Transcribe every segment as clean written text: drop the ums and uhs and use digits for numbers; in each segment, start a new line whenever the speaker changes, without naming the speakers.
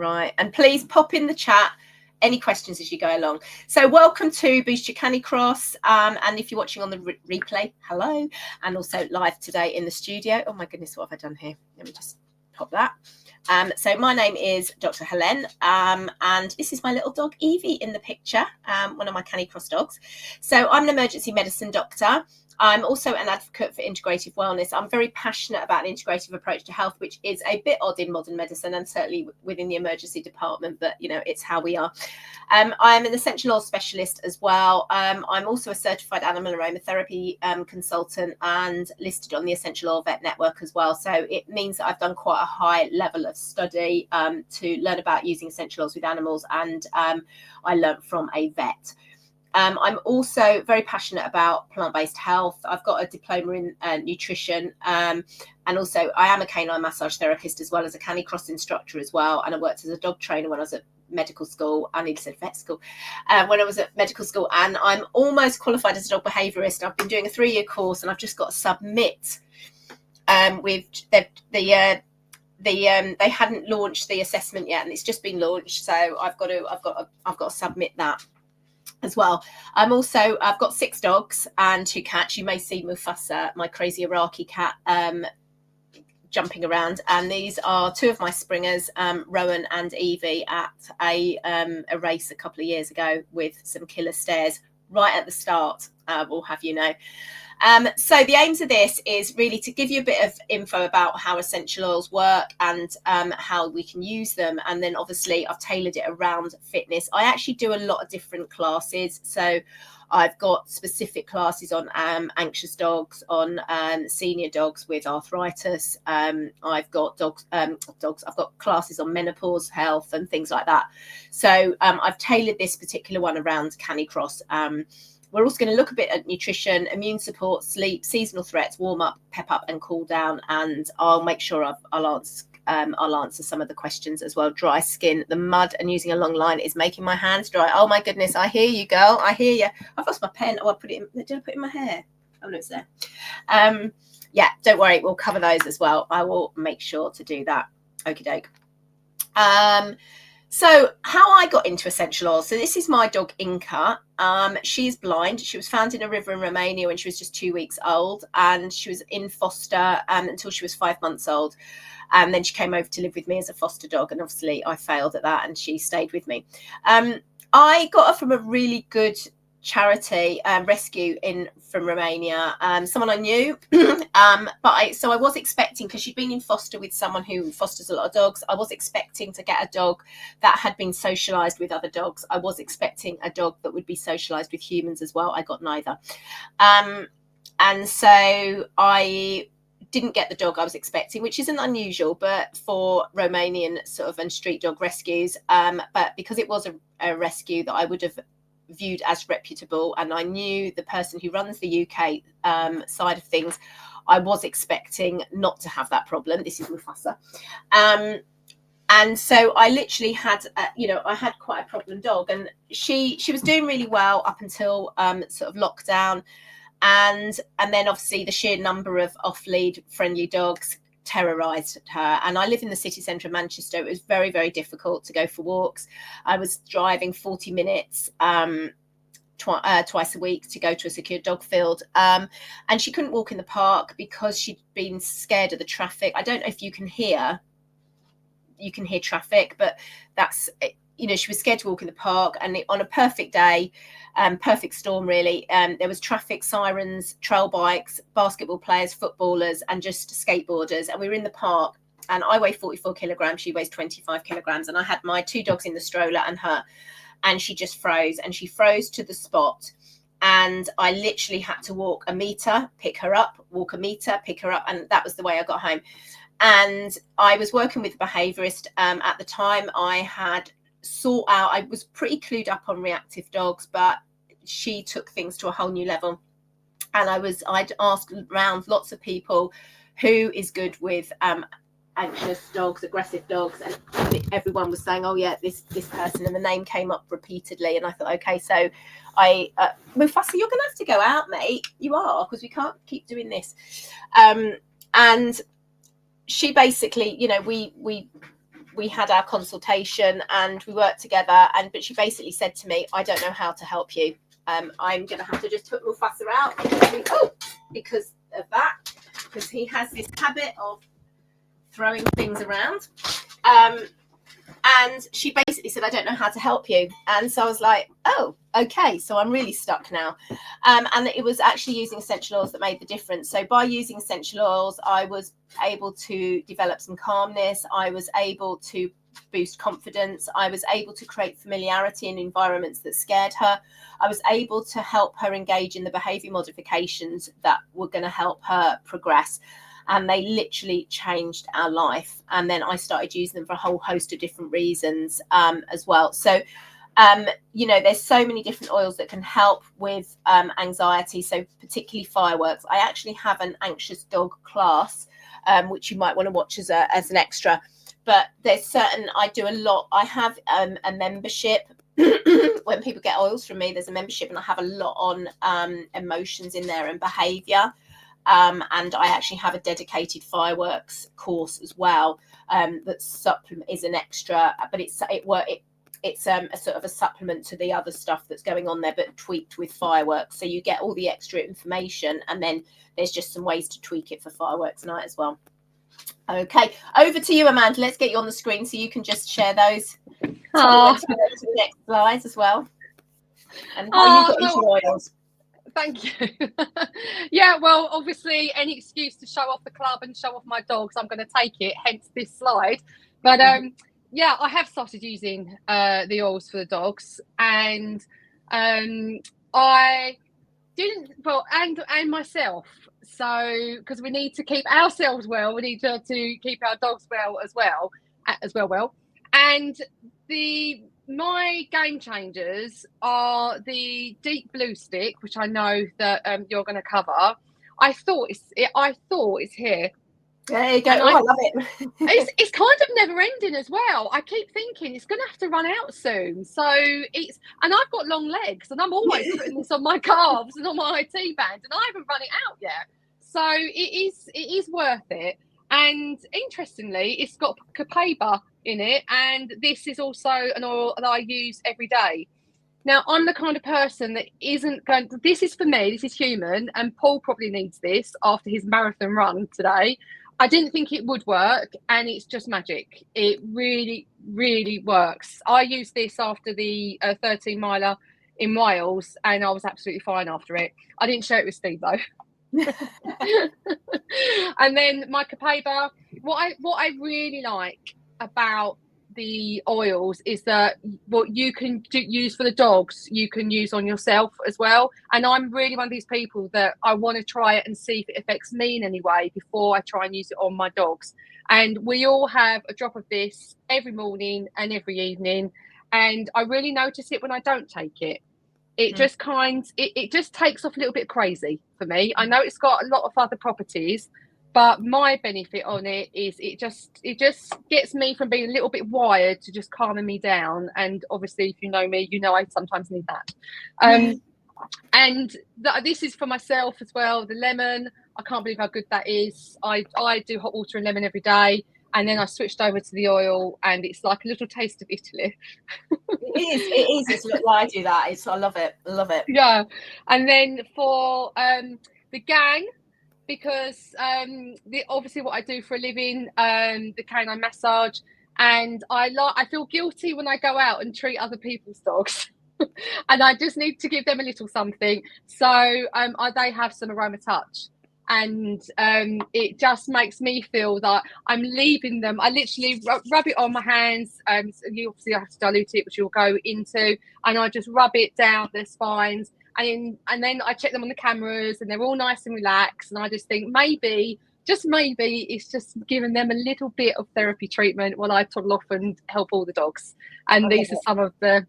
Right. And please pop in the chat any questions as you go along. So welcome to Boost Your Canicross. And if you're watching on the replay, hello. And also live today in the studio. Oh my goodness, what have I done here? Let me just pop that. So my name is Dr. Helen, and this is my little dog Evie in the picture, one of my Canicross dogs. So I'm an emergency medicine doctor. I'm also an advocate for integrative wellness. I'm very passionate about an integrative approach to health, which is a bit odd in modern medicine and certainly within the emergency department, but you know, it's how we are. I am an essential oil specialist as well. I'm also a certified animal aromatherapy consultant and listed on the Essential Oil Vet Network as well. So it means that I've done quite a high level of study to learn about using essential oils with animals, and I learned from a vet. I'm also very passionate about plant-based health. I've got a diploma in nutrition, and also I am a canine massage therapist as well as a Canicross instructor as well. And I worked as a dog trainer when I was at medical school. I nearly said vet school. When I was at medical school, and I'm almost qualified as a dog behaviourist. I've been doing a 3-year course, and I've just got to submit with they hadn't launched the assessment yet, and it's just been launched. So I've got to submit that as well. I've got 6 dogs and 2 cats. You may see Mufasa, my crazy Iraqi cat, jumping around, and these are 2 of my springers, Rowan and Evie, at a race a couple of years ago with some killer stares right at the start, we'll have you know. So the aims of this is really to give you a bit of info about how essential oils work and how we can use them. And then obviously I've tailored it around fitness. I actually do a lot of different classes. So I've got specific classes on anxious dogs, on senior dogs with arthritis. I've got I've got classes on menopause health and things like that. So I've tailored this particular one around Canicross. We're also going to look a bit at nutrition, immune support, sleep, seasonal threats, warm up, pep up, and cool down. And I'll make sure I'll answer some of the questions as well. Dry skin, the mud, and using a long line is making my hands dry. Oh my goodness, I hear you, girl. I hear you. I've lost my pen. Oh, I put it in. Did I put it in my hair? Oh no, it's there. Yeah, don't worry. We'll cover those as well. I will make sure to do that. Okie doke. So how I got into essential oils. So this is my dog Inca. She's blind. She was found in a river in Romania when she was just 2 weeks old, and she was in foster until she was 5 months old. And then she came over to live with me as a foster dog, and obviously I failed at that, and she stayed with me. I got her from a really good charity rescue from Romania, someone I knew. So I was expecting, because she'd been in foster with someone who fosters a lot of dogs, I was expecting to get a dog that had been socialized with other dogs. I was expecting a dog that would be socialized with humans as well. I got neither. And so I didn't get the dog I was expecting, which isn't unusual, but for Romanian sort of and street dog rescues, but because it was a rescue that I would have viewed as reputable, and I knew the person who runs the UK side of things, I was expecting not to have that problem. This is Mufasa. And so I literally had, I had quite a problem dog, and she was doing really well up until sort of lockdown. And then obviously the sheer number of off-lead friendly dogs terrorized her. And I live in the city centre of Manchester. It was very, very difficult to go for walks. I was driving 40 minutes twice a week to go to a secure dog field. And she couldn't walk in the park because she'd been scared of the traffic. I don't know if you can hear traffic, but that's, she was scared to walk in the park. And on a perfect day, perfect storm really, there was traffic, sirens, trail bikes, basketball players, footballers, and just skateboarders. And we were in the park, and I weigh 44 kilograms, she weighs 25 kilograms, and I had my 2 dogs in the stroller and her, and she just froze, and she froze to the spot. And I literally had to walk a meter, pick her up, walk a meter, pick her up, and that was the way I got home. And I was working with a behaviourist at the time. I was pretty clued up on reactive dogs, but she took things to a whole new level. And I'd asked around lots of people who is good with anxious dogs, aggressive dogs, and everyone was saying, oh yeah, this person, and the name came up repeatedly. And I thought, okay, so Mufasa, you're gonna have to go out, mate. You are, because we can't keep doing this. And she basically, we we had our consultation and we worked together, but she basically said to me, I don't know how to help you. I'm going to have to just put Mufasa out because of that, because he has this habit of throwing things around. And she basically said, I don't know how to help you. And so I was like, oh, okay. So I'm really stuck now. And it was actually using essential oils that made the difference. So by using essential oils, I was able to develop some calmness. I was able to boost confidence. I was able to create familiarity in environments that scared her. I was able to help her engage in the behavior modifications that were going to help her progress. And they literally changed our life. And then I started using them for a whole host of different reasons as well. So, there's so many different oils that can help with anxiety. So particularly fireworks. I actually have an anxious dog class, which you might want to watch as an extra. But there's certain, I do a lot. I have a membership. When people get oils from me, there's a membership, and I have a lot on emotions in there and behavior. And I actually have a dedicated fireworks course as well. That supplement is an extra, but it's a sort of a supplement to the other stuff that's going on there, but tweaked with fireworks. So you get all the extra information, and then there's just some ways to tweak it for fireworks night as well. Okay, over to you, Amanda. Let's get you on the screen so you can just share those. To the next slides as well. And how you got into oils.
Thank you. Yeah, well, obviously, any excuse to show off the club and show off my dogs, I'm going to take it, hence this slide. But yeah, I have started using the oils for the dogs, and I didn't, well, and myself. So, because we need to keep ourselves well, we need to keep our dogs well as well. And my game changers are the deep blue stick, which I know that you're going to cover. I thought it's here.
There you go. I love it.
It's kind of never ending as well. I keep thinking it's going to have to run out soon. So and I've got long legs, and I'm always putting this on my calves and on my IT band, and I haven't run it out yet. So it is worth it. And interestingly, it's got copaiba in it, and this is also an oil that I use every day. Now, I'm the kind of person that isn't going to, this is for me, this is human, and Paul probably needs this after his marathon run today. I didn't think it would work, and it's just magic. It really, really works. I used this after the 13 miler in Wales, and I was absolutely fine after it. I didn't share it with Steve though. And then my copaiba, what I really like about the oils is that what you can use for the dogs, you can use on yourself as well. And I'm really one of these people that I want to try it and see if it affects me in any way before I try and use it on my dogs. And we all have a drop of this every morning and every evening, and I really notice it when I don't take it. It just it just takes off a little bit crazy for me. I know it's got a lot of other properties, but my benefit on it is it just gets me from being a little bit wired to just calming me down. And obviously, if you know me, you know I sometimes need that. And this is for myself as well. The lemon, I can't believe how good that is. I do hot water and lemon every day, and then I switched over to the oil, and it's like a little taste of Italy.
It is. It's I do that. I love it.
Yeah. And then for the gang, because obviously what I do for a living, the canine massage, and I feel guilty when I go out and treat other people's dogs. And I just need to give them a little something. So they have some Aroma Touch. And it just makes me feel that I'm leaving them. I literally rub it on my hands. You obviously have to dilute it, which you'll go into, and I just rub it down their spines, and then I check them on the cameras, and they're all nice and relaxed. And I just think maybe, just maybe, it's just giving them a little bit of therapy treatment while I toddle off and help all the dogs. And these are some of the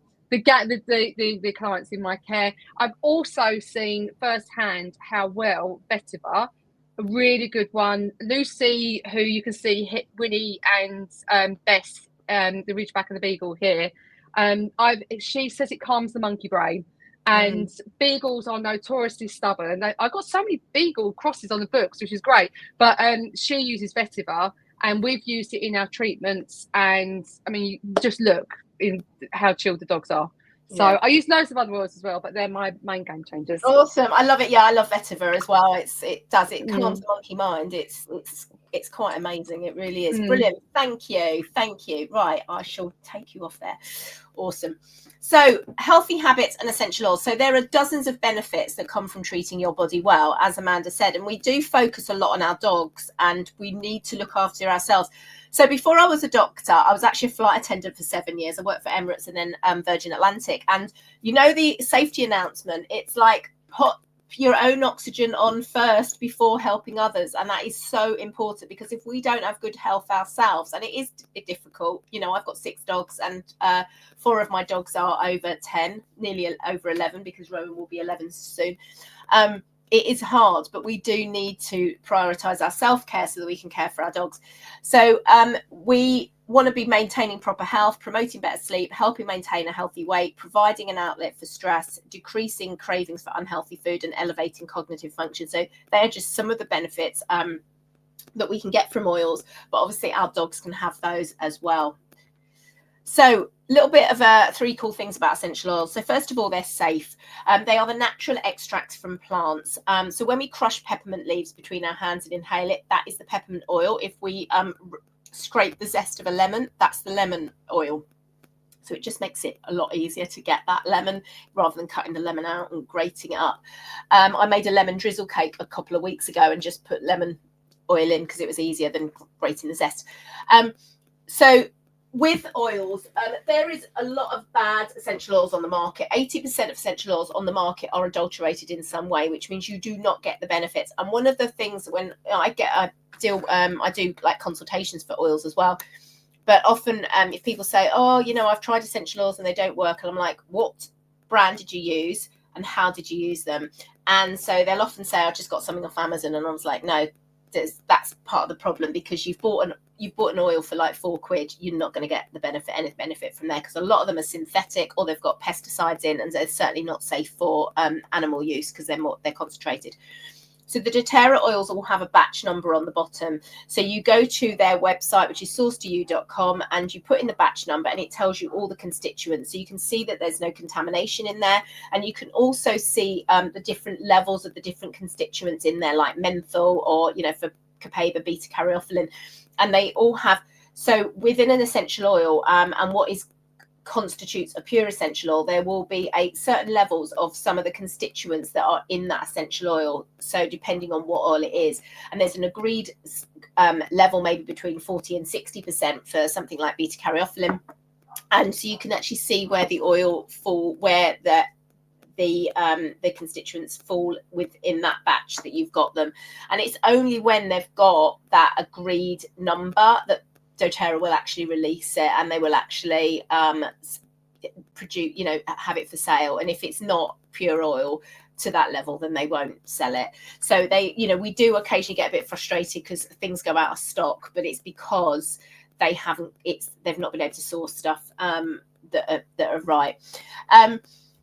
clients in my care. I've also seen firsthand how well vetiver, a really good one. Lucy, who you can see hit Winnie and Bess, the Ridgeback and the Beagle here. She says it calms the monkey brain. And beagles are notoriously stubborn. I've got so many beagle crosses on the books, which is great. But she uses vetiver, and we've used it in our treatments. And I mean, you just look in how chilled the dogs are. So
Yeah.
I use loads of other oils as well, but they're my main game changers.
Awesome. I love it. Yeah, I love vetiver as well. It calms the monkey mind. It's quite amazing. It really is. Brilliant. Thank you. Right, I shall take you off there. Awesome. So healthy habits and essential oils. So there are dozens of benefits that come from treating your body well, as Amanda said, and we do focus a lot on our dogs, and we need to look after ourselves. So before I was a doctor, I was actually a flight attendant for 7 years. I worked for Emirates and then Virgin Atlantic. And you know the safety announcement, it's like put your own oxygen on first before helping others. And that is so important, because if we don't have good health ourselves, and it is difficult, you know, I've got 6 dogs, and 4 of my dogs are over 10, nearly over 11, because Rowan will be 11 soon. It is hard, but we do need to prioritize our self-care so that we can care for our dogs. So we want to be maintaining proper health, promoting better sleep, helping maintain a healthy weight, providing an outlet for stress, decreasing cravings for unhealthy food, and elevating cognitive function. So they're just some of the benefits that we can get from oils, but obviously our dogs can have those as well. So a little bit of 3 cool things about essential oils. So first of all, they're safe. They are the natural extracts from plants. So when we crush peppermint leaves between our hands and inhale it, that is the peppermint oil. If we scrape the zest of a lemon, that's the lemon oil. So it just makes it a lot easier to get that lemon rather than cutting the lemon out and grating it up. I made a lemon drizzle cake a couple of weeks ago and just put lemon oil in because it was easier than grating the zest. So with oils, there is a lot of bad essential oils on the market. 80% of essential oils on the market are adulterated in some way, which means you do not get the benefits. And one of the things when I do like consultations for oils as well. But often if people say, oh, you know, I've tried essential oils and they don't work. And I'm like, what brand did you use and how did you use them? And so they'll often say, I just got something off Amazon. And I was like, no, that's part of the problem, because you've bought an oil for like £4, you're not going to get any benefit from there, because a lot of them are synthetic or they've got pesticides in, and they're certainly not safe for animal use because they're concentrated. So the doTERRA oils will have a batch number on the bottom. So you go to their website, which is source2u.com, and you put in the batch number and it tells you all the constituents. So you can see that there's no contamination in there. And you can also see the different levels of the different constituents in there, like menthol or, you know, for copaiba, beta-caryophyllene. And they all have, so within an essential oil and what constitutes a pure essential oil, there will be certain levels of some of the constituents that are in that essential oil. So depending on what oil it is, and there's an agreed level maybe between 40 and 60% for something like beta-caryophyllene. And so you can actually see where the oil where the constituents fall within that batch that you've got them. And it's only when they've got that agreed number that doTERRA will actually release it, and they will actually produce, you know, have it for sale. And if it's not pure oil to that level, then they won't sell it. So they, you know, we do occasionally get a bit frustrated because things go out of stock, but it's because they've not been able to source stuff that are right.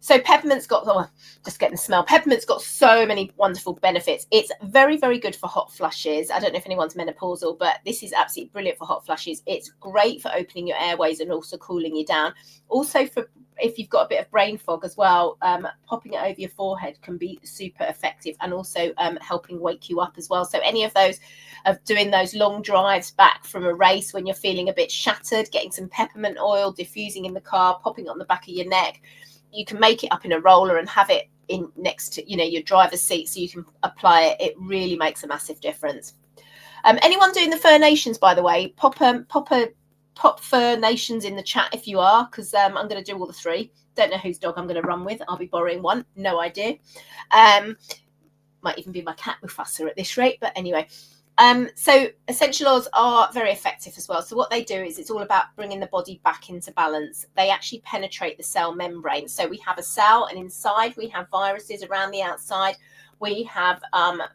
So peppermint's got, just getting the smell. Peppermint's got so many wonderful benefits. It's very, very good for hot flushes. I don't know if anyone's menopausal, but this is absolutely brilliant for hot flushes. It's great for opening your airways and also cooling you down. Also for if you've got a bit of brain fog as well, popping it over your forehead can be super effective, and also helping wake you up as well. So any of those, of doing those long drives back from a race when you're feeling a bit shattered, getting some peppermint oil, diffusing in the car, popping it on the back of your neck. You can make it up in a roller and have it in next to, you know, your driver's seat so you can apply it. It really makes a massive difference. Anyone doing the Fur Nations, by the way, pop Fur Nations in the chat if you are, because I'm going to do all the 3. Don't know whose dog I'm going to run with. I'll be borrowing one. No idea. Might even be my cat Mufasa at this rate. But anyway. So essential oils are very effective as well. So what they do is it's all about bringing the body back into balance. They actually penetrate the cell membrane. So we have a cell, and inside we have viruses. Around the outside we have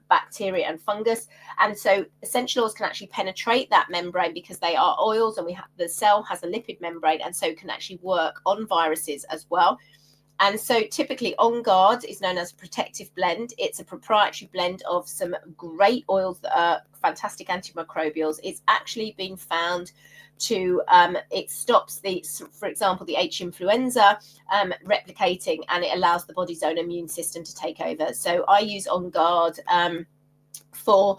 bacteria and fungus. And so essential oils can actually penetrate that membrane because they are oils, and the cell has a lipid membrane, and so can actually work on viruses as well. And so typically On Guard is known as a protective blend. It's a proprietary blend of some great oils that are fantastic antimicrobials. It's actually been found to it stops for example, the H influenza replicating, and it allows the body's own immune system to take over. So I use On Guard for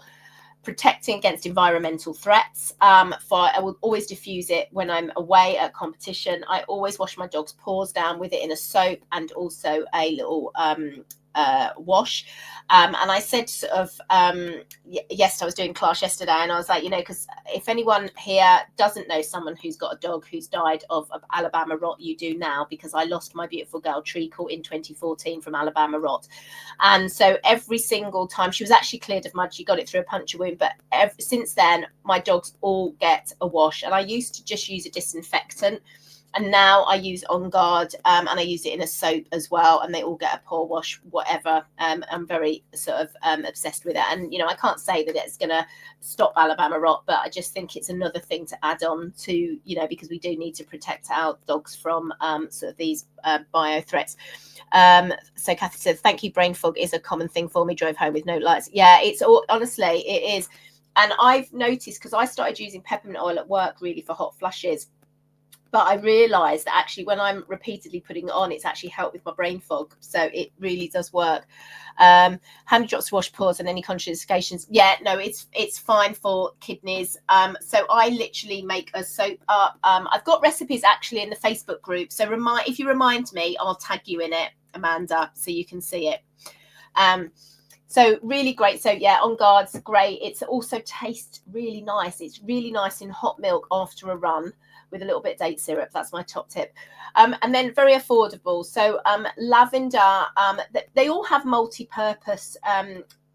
protecting against environmental threats. I will always diffuse it when I'm away at competition. I always wash my dog's paws down with it in a soap and also a little wash. And I said sort of, yes, I was doing class yesterday, and I was like, because if anyone here doesn't know someone who's got a dog who's died of Alabama rot, you do now, because I lost my beautiful girl Treacle in 2014 from Alabama rot. And so every single time, she was actually cleared of mud, she got it through a puncture wound, but since then my dogs all get a wash. And I used to just use a disinfectant, and now I use On Guard, and I use it in a soap as well, and they all get a paw wash, whatever. I'm very sort of obsessed with it. And, I can't say that it's going to stop Alabama rot, but I just think it's another thing to add on to, because we do need to protect our dogs from sort of these bio threats. So Kathy said, thank you, brain fog is a common thing for me, drove home with no lights. Yeah, it's all, honestly, it is. And I've noticed, because I started using peppermint oil at work really for hot flushes, but I realised that actually when I'm repeatedly putting it on, it's actually helped with my brain fog. So it really does work. How many drops to wash paws and any contraindications? Yeah, no, it's fine for kidneys. So I literally make a soap up. I've got recipes actually in the Facebook group. So if you remind me, I'll tag you in it, Amanda, so you can see it. So really great. So yeah, On Guard's great. It's also tastes really nice. It's really nice in hot milk after a run with a little bit of date syrup. That's my top tip. And then very affordable. So lavender, they all have multi-purpose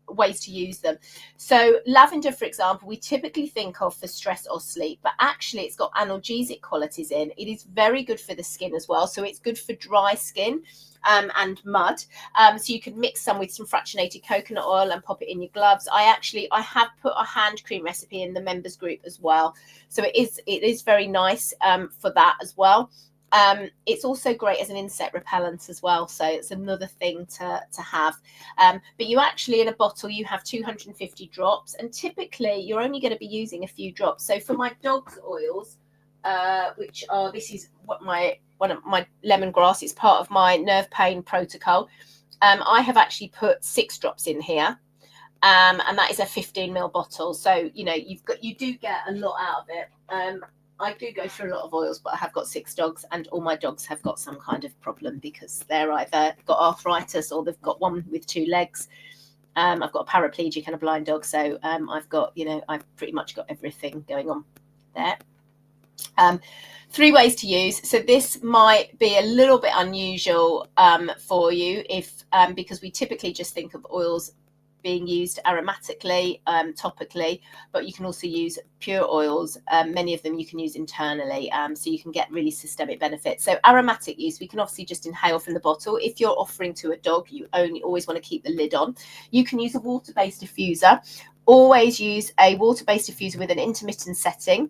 ways to use them. So lavender, for example, we typically think of for stress or sleep, but actually it's got analgesic qualities in. It is very good for the skin as well. So it's good for dry skin and mud. So you can mix some with some fractionated coconut oil and pop it in your gloves. I have put a hand cream recipe in the members group as well. So it is very nice for that as well. It's also great as an insect repellent as well. So it's another thing to have. But you actually, in a bottle, you have 250 drops, and typically you're only going to be using a few drops. So for my dog's oils, this is one of my lemongrass, it's part of my nerve pain protocol. I have actually put 6 drops in here. And that is a 15 ml bottle. So, you do get a lot out of it. I do go through a lot of oils, but I have got 6 dogs, and all my dogs have got some kind of problem because they're either got arthritis or they've got one with 2 legs. I've got a paraplegic and a blind dog. So I've got, I've pretty much got everything going on there. 3 ways to use. So this might be a little bit unusual for you because we typically just think of oils being used aromatically, topically, but you can also use pure oils. Many of them you can use internally, so you can get really systemic benefits. So aromatic use, we can obviously just inhale from the bottle. If you're offering to a dog, you always want to keep the lid on. You can use a water-based diffuser. Always use a water-based diffuser with an intermittent setting,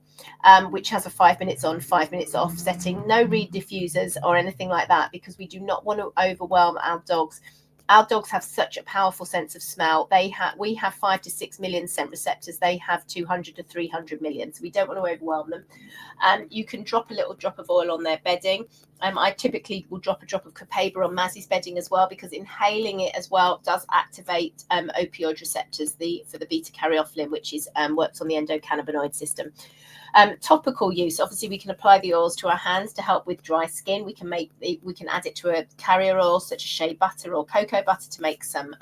which has a 5 minutes on, 5 minutes off setting. No reed diffusers or anything like that, because we do not want to overwhelm our dogs. Our dogs have such a powerful sense of smell. We have 5 to 6 million scent receptors. They have 200 to 300 million. So we don't want to overwhelm them. You can drop a little drop of oil on their bedding. I typically will drop a drop of Copaiba on Mazzy's bedding as well, because inhaling it as well does activate opioid receptors for the beta caryophyllene, which works on the endocannabinoid system. Topical use, obviously we can apply the oils to our hands to help with dry skin. We can add it to a carrier oil such as shea butter or cocoa butter to make some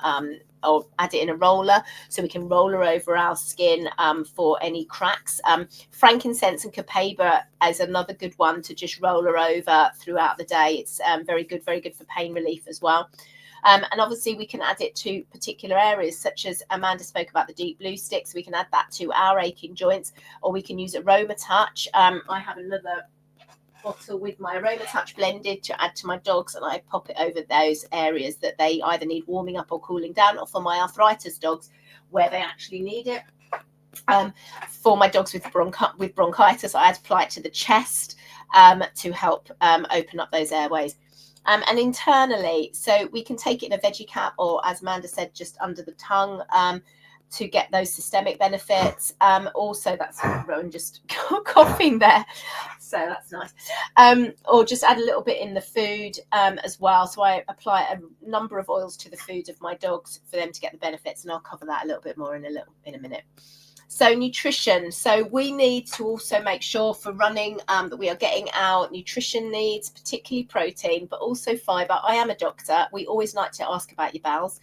or add it in a roller, so we can roller over our skin for any cracks. Frankincense and Copaiba is another good one to just roller over throughout the day. It's very good for pain relief as well. And obviously we can add it to particular areas, such as Amanda spoke about the deep blue sticks. We can add that to our aching joints, or we can use Aroma Touch. I have another bottle with my Aroma Touch blended to add to my dogs, and I pop it over those areas that they either need warming up or cooling down, or for my arthritis dogs where they actually need it. For my dogs with bronchitis, I apply it to the chest to help open up those airways. And internally, so we can take it in a veggie cap, or as Amanda said, just under the tongue, to get those systemic benefits. Also, that's Rowan just coughing there, so that's nice. Or just add a little bit in the food as well. So I apply a number of oils to the food of my dogs for them to get the benefits, and I'll cover that a little bit more in a minute. So nutrition. So we need to also make sure for running that we are getting our nutrition needs, particularly protein, but also fibre. I am a doctor. We always like to ask about your bowels.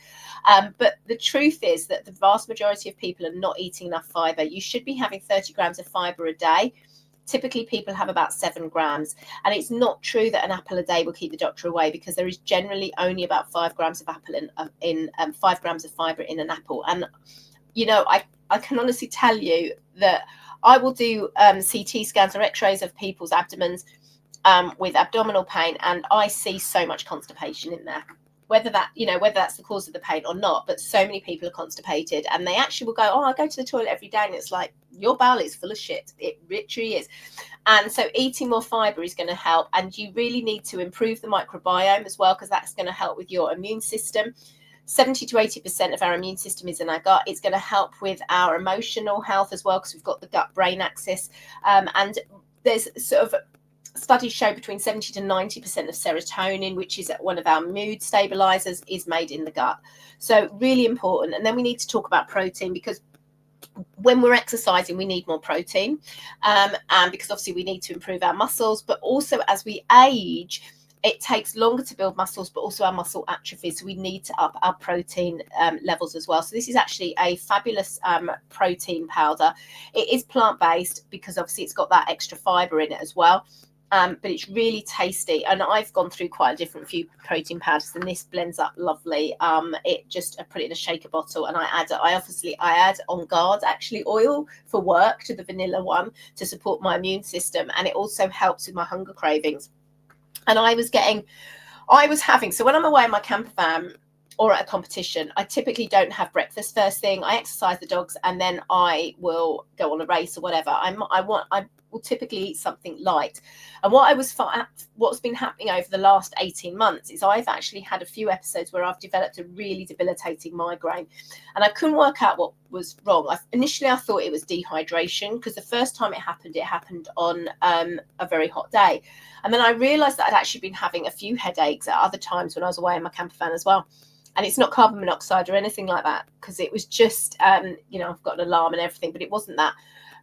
But the truth is that the vast majority of people are not eating enough fibre. You should be having 30 grams of fibre a day. Typically, people have about 7 grams. And it's not true that an apple a day will keep the doctor away, because there is generally only about 5 grams of apple in 5 grams of fibre in an apple. And, you know, I can honestly tell you that I will do CT scans or x-rays of people's abdomens with abdominal pain, and I see so much constipation in there. Whether that's the cause of the pain or not, but so many people are constipated, and they actually will go, oh, I go to the toilet every day, and it's like, your bowel is full of shit. It literally is. And so eating more fibre is going to help, and you really need to improve the microbiome as well, because that's going to help with your immune system. 70 to 80% of our immune system is in our gut. It's going to help with our emotional health as well, because we've got the gut-brain axis. And there's sort of studies show between 70 to 90% of serotonin, which is one of our mood stabilizers, is made in the gut. So really important. And then we need to talk about protein, because when we're exercising, we need more protein, and because obviously we need to improve our muscles, but also as we age, it takes longer to build muscles, but also our muscle atrophies. So we need to up our protein levels as well. So this is actually a fabulous protein powder. It is plant-based, because obviously it's got that extra fiber in it as well. But it's really tasty, and I've gone through quite a different few protein powders, and this blends up lovely. I put it in a shaker bottle, and I add On Guard actually oil for work to the vanilla one to support my immune system, and it also helps with my hunger cravings. And I was having, so when I'm away in my camper van or at a competition, I typically don't have breakfast first thing. I exercise the dogs, and then I will go on a race or whatever. I will typically eat something light. And what's been happening over the last 18 months is I've actually had a few episodes where I've developed a really debilitating migraine, and I couldn't work out what was wrong. Initially I thought it was dehydration, because the first time it happened on a very hot day. And then I realized that I'd actually been having a few headaches at other times when I was away in my camper van as well. And it's not carbon monoxide or anything like that, because it was just, I've got an alarm and everything, but it wasn't that.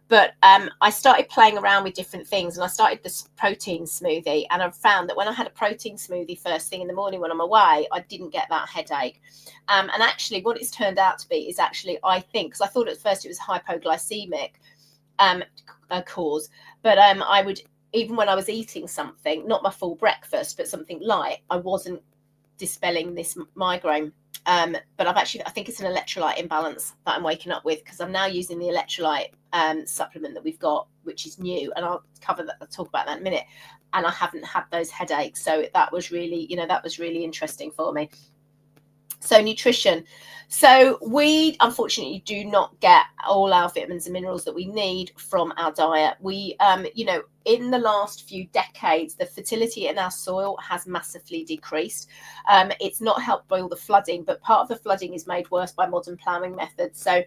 But I started playing around with different things, and I started this protein smoothie, and I've found that when I had a protein smoothie first thing in the morning when I'm away, I didn't get that headache. And actually what it's turned out to be is actually, I think, because I thought at first it was hypoglycemic cause, but I would, even when I was eating something, not my full breakfast, but something light, I wasn't dispelling this migraine. But I think it's an electrolyte imbalance that I'm waking up with, because I'm now using the electrolyte supplement that we've got, which is new, and I'll talk about that in a minute. And I haven't had those headaches, so that was really interesting for me. So nutrition. So we unfortunately do not get all our vitamins and minerals that we need from our diet. We, in the last few decades, the fertility in our soil has massively decreased. It's not helped by all the flooding, but part of the flooding is made worse by modern ploughing methods. So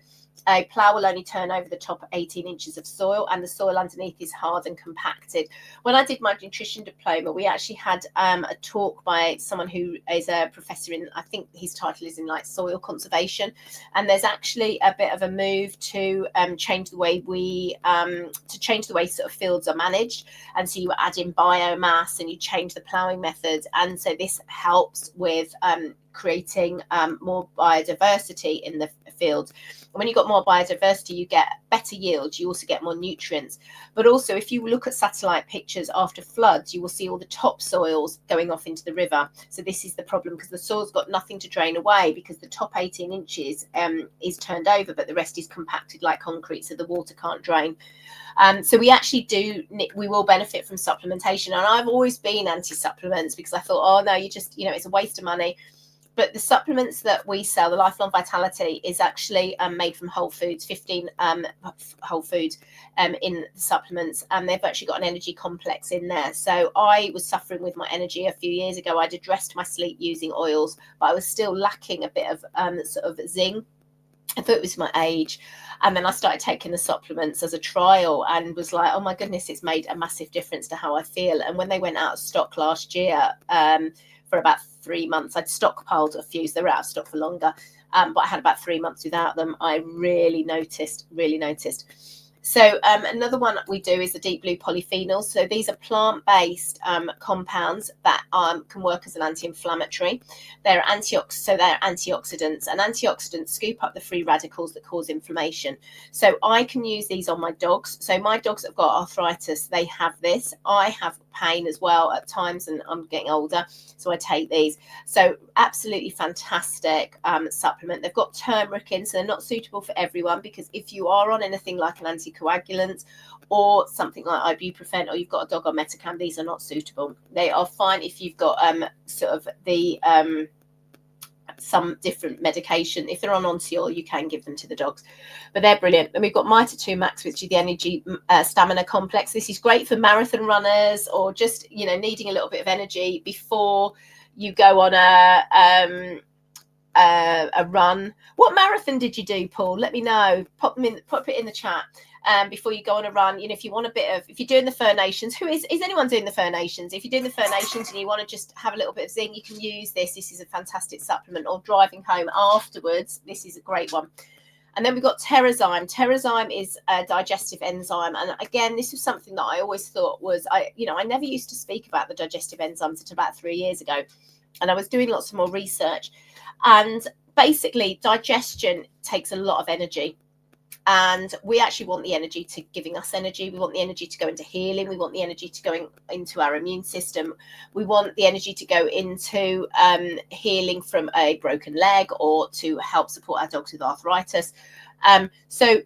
a plough will only turn over the top 18 inches of soil, and the soil underneath is hard and compacted. When I did my nutrition diploma, we actually had a talk by someone who is a professor in, I think his title is in like soil conservation. And there's actually a bit of a move to change the way sort of fields are managed. And so you add in biomass and you change the ploughing methods. And so this helps with creating more biodiversity in the field. When you've got more biodiversity, you get better yields. You also get more nutrients. But also, if you look at satellite pictures after floods, you will see all the topsoils going off into the river. So this is the problem, because the soil's got nothing to drain away, because the top 18 inches is turned over, but the rest is compacted like concrete, so the water can't drain. So we will benefit from supplementation. And I've always been anti-supplements, because I thought, oh no, it's a waste of money. But the supplements that we sell, the Lifelong Vitality, is actually made from whole foods, 15 whole foods in the supplements, and they've actually got an energy complex in there. So I was suffering with my energy a few years ago. I'd addressed my sleep using oils, but I was still lacking a bit of sort of zing. I thought it was my age. And then I started taking the supplements as a trial and was like, oh my goodness, it's made a massive difference to how I feel. And when they went out of stock last year, for about 3 months, I'd stockpiled a few, so they were out of stock for longer. But I had about 3 months without them. I really noticed. So another one we do is the deep blue polyphenols. So these are plant-based compounds that can work as an anti-inflammatory. They're antioxidants, and antioxidants scoop up the free radicals that cause inflammation. So I can use these on my dogs. So my dogs have got arthritis. They have this. I have pain as well at times, and I'm getting older, so I take these. So absolutely fantastic supplement. They've got turmeric in, so they're not suitable for everyone, because if you are on anything like an anticoagulant or something like ibuprofen, or you've got a dog on Metacam, these are not suitable. They are fine if you've got sort of the some different medication. If they're on Onsiol, you can give them to the dogs, but they're brilliant. And we've got Mita 2 Max, which is the energy stamina complex. This is great for marathon runners, or just, you know, needing a little bit of energy before you go on a run. What marathon did you do, Paul? Let me know. Pop it in the chat. Before you go on a run, you know, if you want a bit of, if you're doing the Fur Nations, is anyone doing the Fur Nations? If you're doing the Fur Nations and you want to just have a little bit of zing, you can use this. This is a fantastic supplement. Or driving home afterwards, this is a great one. And then we've got Terrazyme. Terrazyme is a digestive enzyme. And again, this was something that I always thought was, I never used to speak about the digestive enzymes until about 3 years ago. And I was doing lots of more research. And basically, digestion takes a lot of energy. And we actually want the energy to giving us energy. We want the energy to go into healing. We want the energy to go into our immune system. We want the energy to go into healing from a broken leg, or to help support our dogs with arthritis. So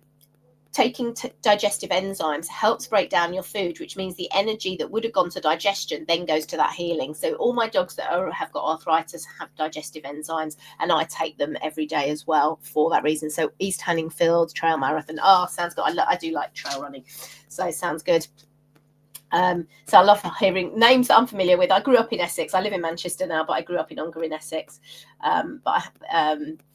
taking digestive enzymes helps break down your food, which means the energy that would have gone to digestion then goes to that healing. So all my dogs that have got arthritis have digestive enzymes, and I take them every day as well for that reason. So East Hanningfield Trail Marathon. Oh, sounds good. I do like trail running, so sounds good. So I love hearing names that I'm familiar with. I grew up in Essex. I live in Manchester now, but I grew up in Ongar in Essex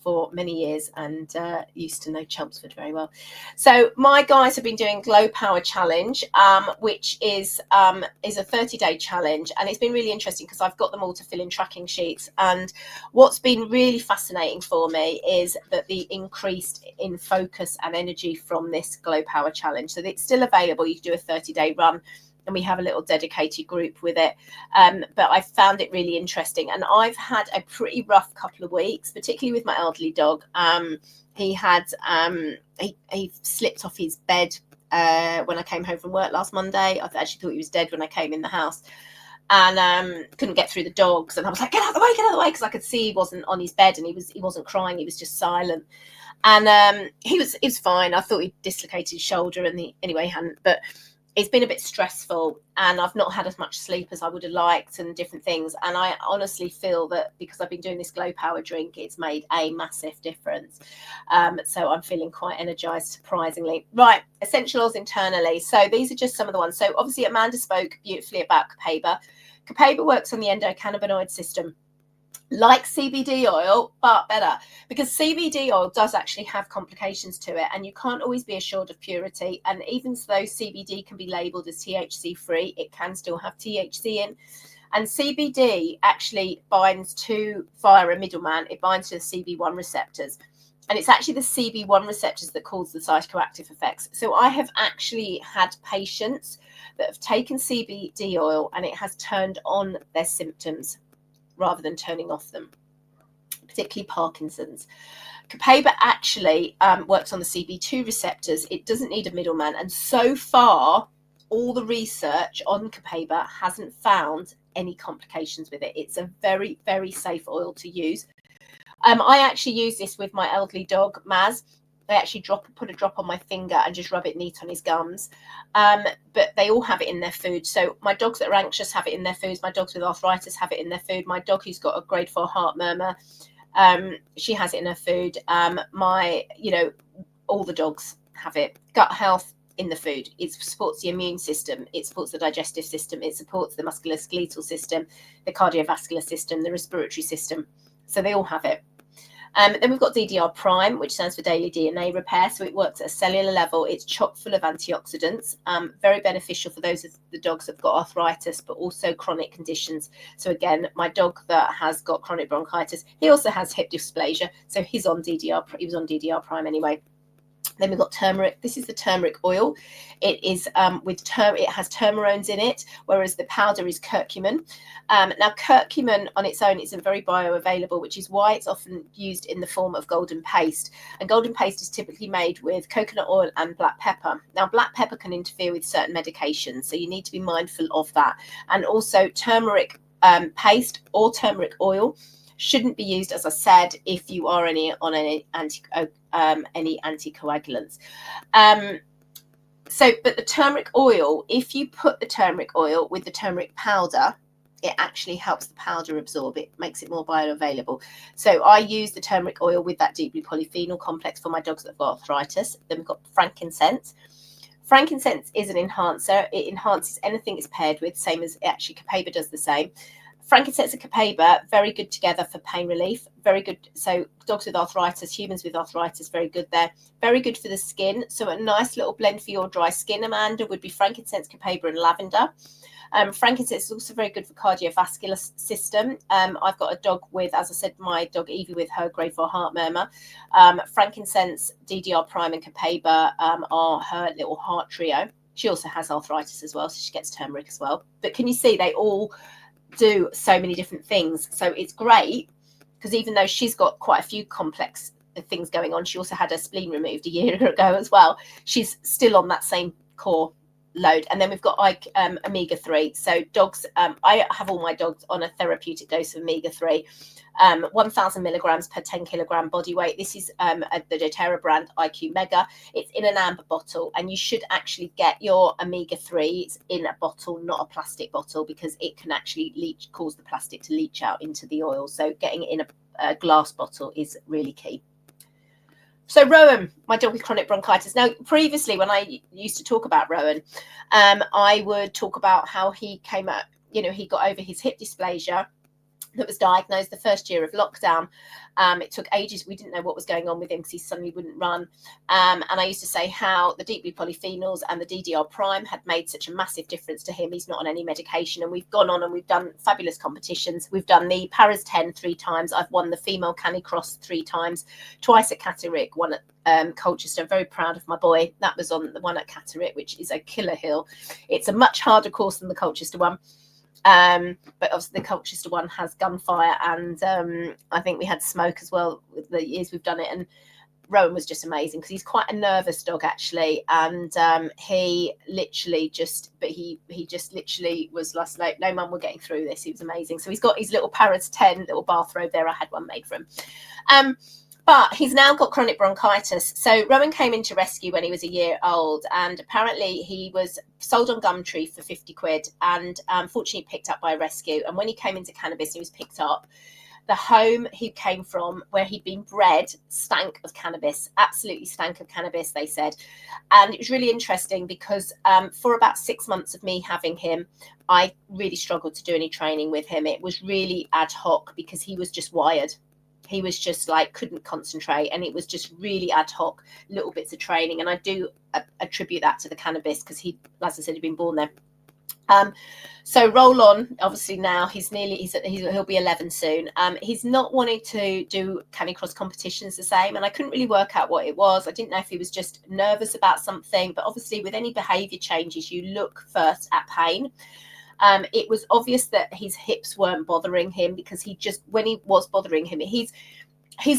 for many years, and used to know Chelmsford very well. So my guys have been doing Glow Power Challenge, which is a 30-day challenge, and it's been really interesting because I've got them all to fill in tracking sheets. And what's been really fascinating for me is that the increased in focus and energy from this Glow Power Challenge. So it's still available. You can do a 30-day run, and we have a little dedicated group with it. But I found it really interesting. And I've had a pretty rough couple of weeks, particularly with my elderly dog. He had he slipped off his bed when I came home from work last Monday. I actually thought he was dead when I came in the house, and couldn't get through the dogs. And I was like, get out of the way, because I could see he wasn't on his bed, and he wasn't crying. He was just silent. And he was fine. I thought he dislocated his shoulder, and anyway, he hadn't. But it's been a bit stressful, and I've not had as much sleep as I would have liked, and different things. And I honestly feel that because I've been doing this Glow Power drink, it's made a massive difference. So I'm feeling quite energized, surprisingly. Right, essential oils internally. So these are just some of the ones. So obviously Amanda spoke beautifully about Copaiba. Copaiba works on the endocannabinoid system, like CBD oil, but better, because CBD oil does actually have complications to it, and you can't always be assured of purity. And even though CBD can be labeled as THC free, it can still have THC in. And CBD actually binds via a middleman. It binds to the CB1 receptors, and it's actually the CB1 receptors that cause the psychoactive effects. So I have actually had patients that have taken CBD oil, and it has turned on their symptoms rather than turning off them, particularly Parkinson's. Copaiba actually works on the CB2 receptors. It doesn't need a middleman. And so far, all the research on Copaiba hasn't found any complications with it. It's a very, very safe oil to use. I actually use this with my elderly dog, Maz. They actually put a drop on my finger and just rub it neat on his gums. But they all have it in their food. So my dogs that are anxious have it in their foods. My dogs with arthritis have it in their food. My dog who's got a grade 4 heart murmur, she has it in her food. All the dogs have it. Gut health in the food. It supports the immune system. It supports the digestive system. It supports the musculoskeletal system, the cardiovascular system, the respiratory system. So they all have it. Then we've got DDR Prime, which stands for daily DNA repair. So it works at a cellular level. It's chock full of antioxidants, very beneficial for those of the dogs that have got arthritis, but also chronic conditions. So again, my dog that has got chronic bronchitis, he also has hip dysplasia. So he was on DDR Prime anyway. Then we've got turmeric. This is the turmeric oil. It is it has turmerones in it, whereas the powder is curcumin. Now, curcumin on its own isn't very bioavailable, which is why it's often used in the form of golden paste. And golden paste is typically made with coconut oil and black pepper. Now, black pepper can interfere with certain medications, so you need to be mindful of that. And also, turmeric paste or turmeric oil shouldn't be used, as I said, if you are on any anticoagulants. But the turmeric oil, if you put the turmeric oil with the turmeric powder, it actually helps the powder absorb. It makes it more bioavailable. So I use the turmeric oil with that deeply polyphenol complex for my dogs that have got arthritis. Then we've got frankincense. Frankincense is an enhancer. It enhances anything it's paired with, same as actually Copaiba does the same. Frankincense and Copaiba, very good together for pain relief. Very good. So dogs with arthritis, humans with arthritis, very good there. Very good for the skin. So a nice little blend for your dry skin, Amanda, would be frankincense, Copaiba and lavender. Frankincense is also very good for cardiovascular system. I've got a dog with, as I said, my dog Evie with her grade 4 heart murmur. Frankincense, DDR Prime and Copaiba are her little heart trio. She also has arthritis as well, so she gets turmeric as well. But can you see they all do so many different things? So it's great because even though she's got quite a few complex things going on, she also had her spleen removed a year ago as well. She's still on that same core load. And then we've got omega-3. So dogs, I have all my dogs on a therapeutic dose of omega-3, 1,000 milligrams per 10 kilogram body weight. This is the doTERRA brand IQ Mega. It's in an amber bottle, and you should actually get your omega-3s in a bottle, not a plastic bottle, because it can actually cause the plastic to leach out into the oil. So getting it in a glass bottle is really key. So Rowan, my dog with chronic bronchitis. Now, previously, when I used to talk about Rowan, I would talk about how he came up, he got over his hip dysplasia that was diagnosed the first year of lockdown. It took ages. We didn't know what was going on with him because he suddenly wouldn't run. And I used to say how the deeply polyphenols and the DDR Prime had made such a massive difference to him. He's not on any medication. And we've gone on and we've done fabulous competitions. We've done the Paris 10 3 times. I've won the female Canicross 3 times, twice at Catterick, one at Colchester. I'm very proud of my boy. That was on the one at Catterick, which is a killer hill. It's a much harder course than the Colchester one. But obviously the Colchester one has gunfire, and I think we had smoke as well with the years we've done it. And Rowan was just amazing because he's quite a nervous dog actually, and he just literally was like, no mum, we're getting through this. He was amazing. So he's got his little Paris 10 little bathrobe there. I had one made for him. But he's now got chronic bronchitis. So Rowan came into rescue when he was a year old, and apparently he was sold on Gumtree for 50 quid and unfortunately picked up by rescue. And when he came into cannabis, he was picked up. The home he came from, where he'd been bred, stank of cannabis, absolutely stank of cannabis, they said. And it was really interesting because for about 6 months of me having him, I really struggled to do any training with him. It was really ad hoc because he was just wired. He was just like, couldn't concentrate, and it was just really ad hoc, little bits of training. And I do attribute that to the cannabis because he, as I said, he'd been born there. So roll on. Obviously now he'll be 11 soon. He's not wanting to do Canicross competitions the same, and I couldn't really work out what it was. I didn't know if he was just nervous about something, but obviously with any behavior changes, you look first at pain. It was obvious that his hips weren't bothering him because when he was bothering him, he's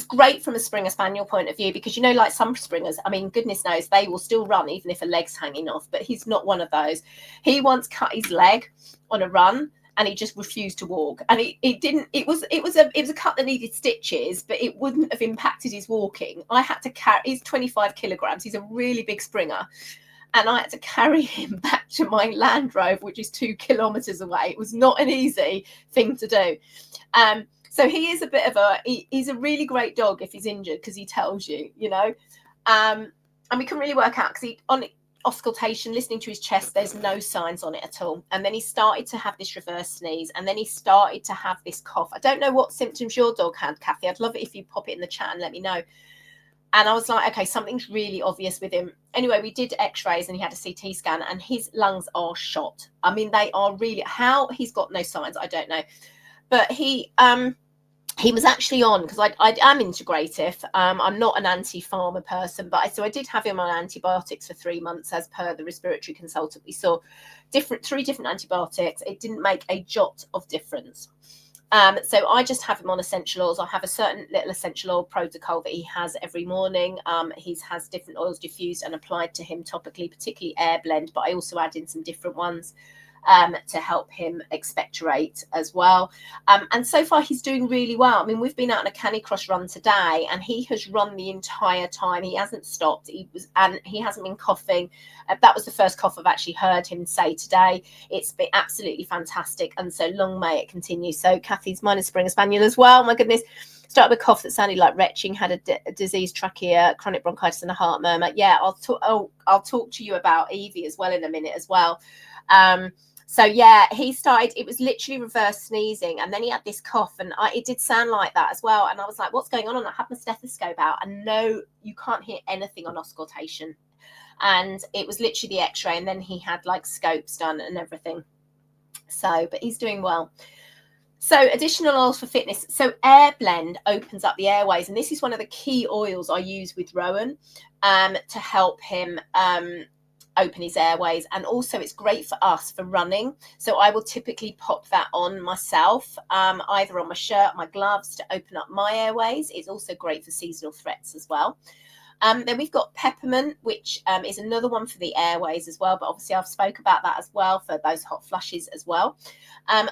great from a Springer Spaniel point of view because, like some Springers, I mean, goodness knows, they will still run even if a leg's hanging off, but he's not one of those. He once cut his leg on a run and he just refused to walk. And it was a cut that needed stitches, but it wouldn't have impacted his walking. I had to carry, he's 25 kilograms, he's a really big Springer, and I had to carry him back to my Land Rover, which is 2 kilometers away. It was not an easy thing to do. So he is a bit of he's a really great dog if he's injured, because he tells you, you know. And we can really work out, because on auscultation, listening to his chest, there's no signs on it at all. And then he started to have this reverse sneeze, and then he started to have this cough. I don't know what symptoms your dog had, Kathy. I'd love it if you pop it in the chat and let me know. And I was like, okay, something's really obvious with him. Anyway, we did x-rays and he had a CT scan, and his lungs are shot. I mean, they are really, how he's got no signs, I don't know. But he was actually on, because I am integrative. I'm not an anti-pharma person, but so I did have him on antibiotics for 3 months, as per the respiratory consultant. We saw 3 different antibiotics. It didn't make a jot of difference. So I just have him on essential oils. I have a certain little essential oil protocol that he has every morning. He has different oils diffused and applied to him topically, particularly Air Blend, but I also add in some different ones to help him expectorate as well. And so far he's doing really well. I mean, we've been out on a Canicross run today, and he has run the entire time. He hasn't stopped. And he hasn't been coughing. That was the first cough I've actually heard him say today. It's been absolutely fantastic, and so long may it continue. So Kathy's, mine is Springer Spaniel as well. My goodness. Started with a cough that sounded like retching, had a diseased trachea, chronic bronchitis, and a heart murmur. Yeah, I'll talk to you about Evie as well in a minute as well. So yeah, he started, it was literally reverse sneezing, and then he had this cough, and it did sound like that as well. And I was like, what's going on? And I had my stethoscope out, and no, you can't hear anything on auscultation. And it was literally the x-ray, and then he had like scopes done and everything. So, but he's doing well. So additional oils for fitness. So Air Blend opens up the airways, and this is one of the key oils I use with Rowan to help him open his airways. And also it's great for us for running, so I will typically pop that on myself, either on my shirt, my gloves, to open up my airways. It's also great for seasonal threats as well. Then we've got peppermint, which is another one for the airways as well, but obviously I've spoke about that as well for those hot flushes as well.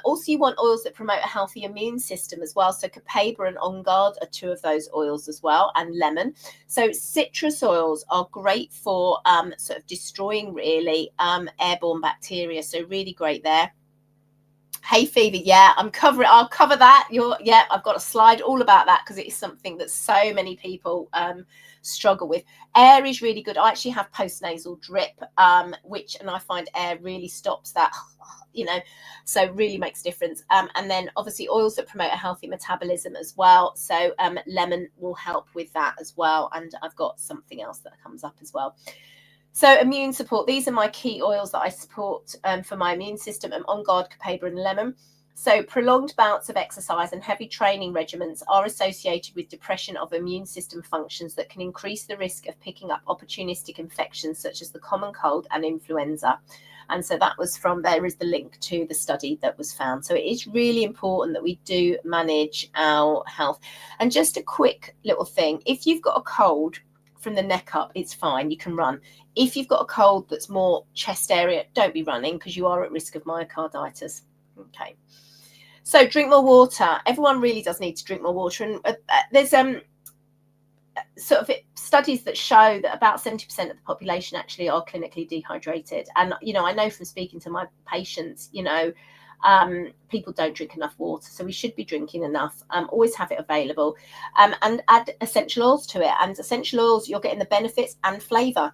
Also, you want oils that promote a healthy immune system as well. So Capabra and On Guard are 2 of those oils as well, and lemon. So citrus oils are great for sort of destroying really airborne bacteria. So really great there. Hay fever, yeah, I'll cover that. I've got a slide all about that, because it is something that so many people struggle with. Air is really good. I actually have postnasal drip, and I find air really stops that, you know, so really makes a difference. And then obviously oils that promote a healthy metabolism as well. So lemon will help with that as well. And I've got something else that comes up as well. So immune support, these are my key oils that I support for my immune system, On Guard, Capabra, and lemon. So prolonged bouts of exercise and heavy training regimens are associated with depression of immune system functions that can increase the risk of picking up opportunistic infections such as the common cold and influenza. And so that was there is the link to the study that was found. So it is really important that we do manage our health. And just a quick little thing, if you've got a cold from the neck up, it's fine, you can run. If you've got a cold that's more chest area, don't be running, because you are at risk of myocarditis. Okay, so drink more water. Everyone really does need to drink more water, and there's sort of studies that show that about 70% of the population actually are clinically dehydrated. And you know, I know from speaking to my patients, you know, people don't drink enough water, so we should be drinking enough. Always have it available, and add essential oils to it. And essential oils, you're getting the benefits and flavor.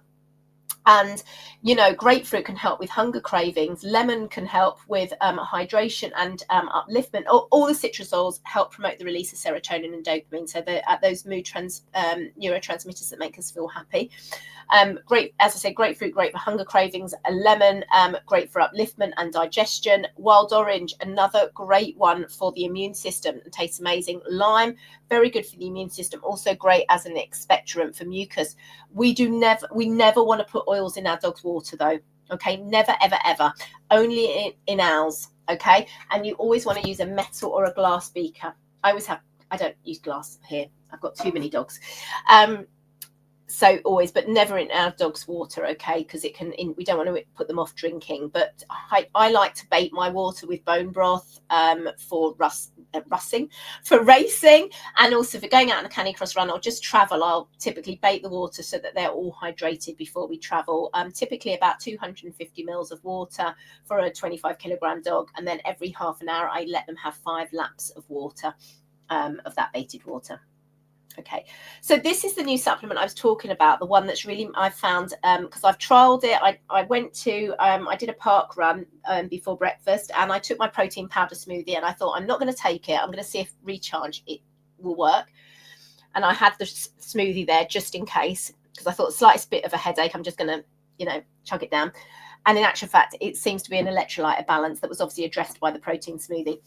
And you know, grapefruit can help with hunger cravings, lemon can help with hydration and upliftment. All the citrus oils help promote the release of serotonin and dopamine, so those mood neurotransmitters that make us feel happy. Great, as I said, grapefruit great for hunger cravings, a lemon great for upliftment and digestion, wild orange another great one for the immune system and tastes amazing, lime very good for the immune system, also great as an expectorant for mucus. We never want to put oils in our dog's water though, okay? Never ever ever, only in ours, okay? And you always want to use a metal or a glass beaker. I don't use glass here, I've got too many dogs. So always, but never in our dog's water, okay? Because we don't want to put them off drinking. But I like to bait my water with bone broth for racing, and also for going out on a Canicross run or just travel. I'll typically bait the water so that they're all hydrated before we travel. Typically about 250 mils of water for a 25 kilogram dog, and then every half an hour I let them have 5 laps of water, of that baited water. Okay, so this is the new supplement I was talking about, the one that's really, I found, because I've trialed it. I went to, I did a park run before breakfast, and I took my protein powder smoothie, and I thought, I'm not going to take it. I'm going to see if Recharge it will work. And I had the smoothie there just in case, because I thought, slightest bit of a headache, I'm just going to, chug it down. And in actual fact, it seems to be an electrolyte balance that was obviously addressed by the protein smoothie.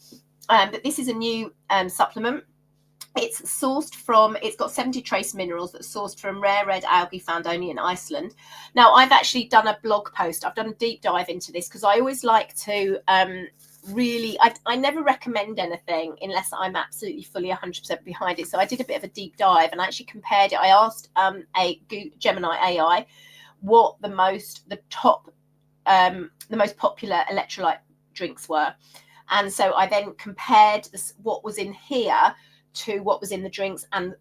But this is a new supplement. It's got 70 trace minerals that's sourced from rare red algae found only in Iceland. Now, I've actually done a blog post. I've done a deep dive into this because I always like to I never recommend anything unless I'm absolutely fully 100% behind it. So I did a bit of a deep dive and I actually compared it. I asked a Gemini AI what the most popular electrolyte drinks were. And so I then compared what was in here to what was in the drinks, and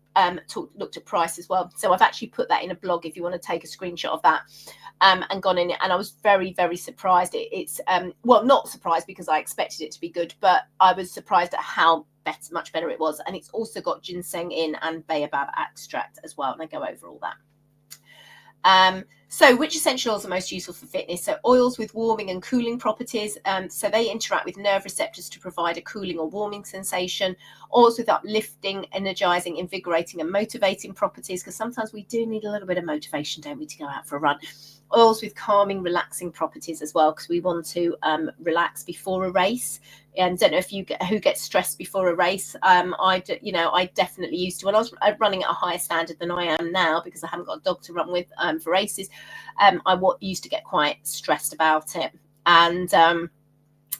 looked at price as well. So I've actually put that in a blog if you want to take a screenshot of that, and gone in it. And I was very, very surprised. It's well, not surprised because I expected it to be good, but I was surprised at how much better it was. And it's also got ginseng in and baobab extract as well. And I go over all that. So which essential oils are most useful for fitness? So oils with warming and cooling properties. So they interact with nerve receptors to provide a cooling or warming sensation. Oils with uplifting, energizing, invigorating and motivating properties, because sometimes we do need a little bit of motivation, don't we, to go out for a run. Oils with calming, relaxing properties as well, because we want to relax before a race. And I don't know who gets stressed before a race. I definitely used to. When I was running at a higher standard than I am now, because I haven't got a dog to run with for races, I used to get quite stressed about it, and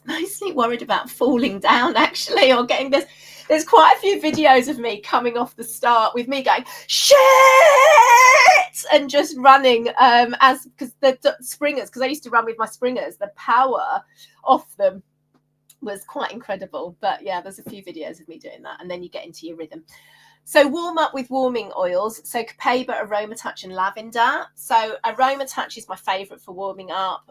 mostly worried about falling down, actually, or getting this. There's quite a few videos of me coming off the start with me going shit and just running because the springers, because I used to run with my springers, the power off them was quite incredible. But yeah, there's a few videos of me doing that, and then you get into your rhythm. So warm up with warming oils. So Copaiba, Aroma Touch and Lavender. So Aroma Touch is my favourite for warming up,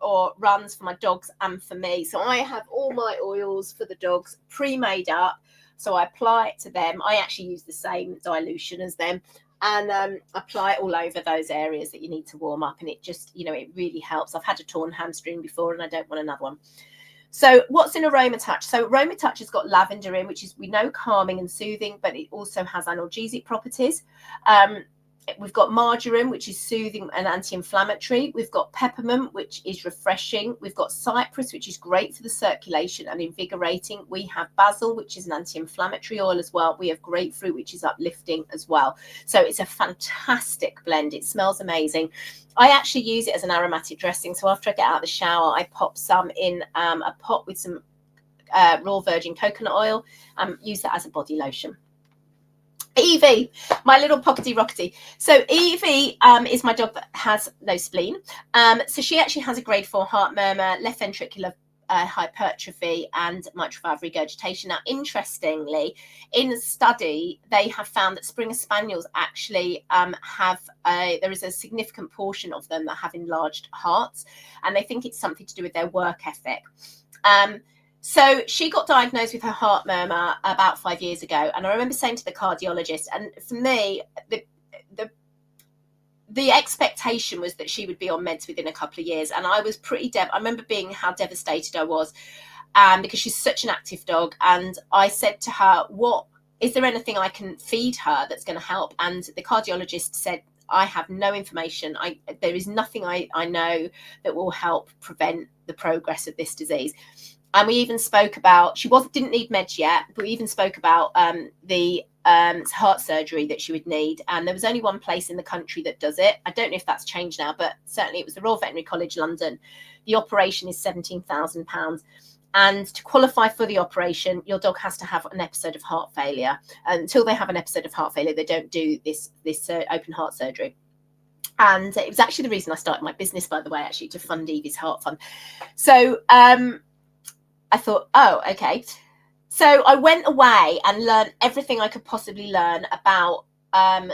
or runs for my dogs and for me. So I have all my oils for the dogs pre-made up. So I apply it to them. I actually use the same dilution as them, and apply it all over those areas that you need to warm up. And it just, it really helps. I've had a torn hamstring before and I don't want another one. So what's in Aroma Touch? So Aroma Touch has got lavender in, which is, we know, calming and soothing, but it also has analgesic properties. We've got marjoram, which is soothing and anti-inflammatory. We've got peppermint, which is refreshing. We've got cypress, which is great for the circulation and invigorating. We have basil, which is an anti-inflammatory oil as well. We have grapefruit, which is uplifting as well. So it's a fantastic blend. It smells amazing. I actually use it as an aromatic dressing. So after I get out of the shower, I pop some in a pot with some raw virgin coconut oil and use that as a body lotion. Evie, my little pockety rockety. So Evie is my dog that has no spleen. So she actually has a grade 4 heart murmur, left ventricular hypertrophy and mitral valve regurgitation. Now, interestingly, in a study, they have found that Springer Spaniels actually there is a significant portion of them that have enlarged hearts, and they think it's something to do with their work ethic. So she got diagnosed with her heart murmur about 5 years ago. And I remember saying to the cardiologist, and for me, the expectation was that she would be on meds within a couple of years. And I was I remember being how devastated I was, because she's such an active dog. And I said to her, is there anything I can feed her that's going to help? And the cardiologist said, I have no information. There is nothing I know that will help prevent the progress of this disease. And we even spoke about, she didn't need meds yet, but we even spoke about the heart surgery that she would need. And there was only one place in the country that does it. I don't know if that's changed now, but certainly it was the Royal Veterinary College London. The operation is £17,000. And to qualify for the operation, your dog has to have an episode of heart failure. Until they have an episode of heart failure, they don't do this open heart surgery. And it was actually the reason I started my business, by the way, actually, to fund Evie's Heart Fund. So I thought, oh, okay. So I went away and learned everything I could possibly learn about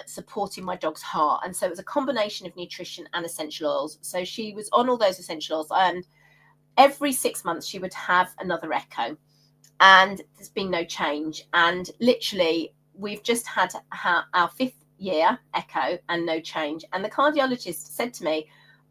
supporting my dog's heart. And so it was a combination of nutrition and essential oils. So she was on all those essential oils, and every 6 months she would have another echo, and there's been no change. And literally we've just had our 5th year echo and no change. And the cardiologist said to me,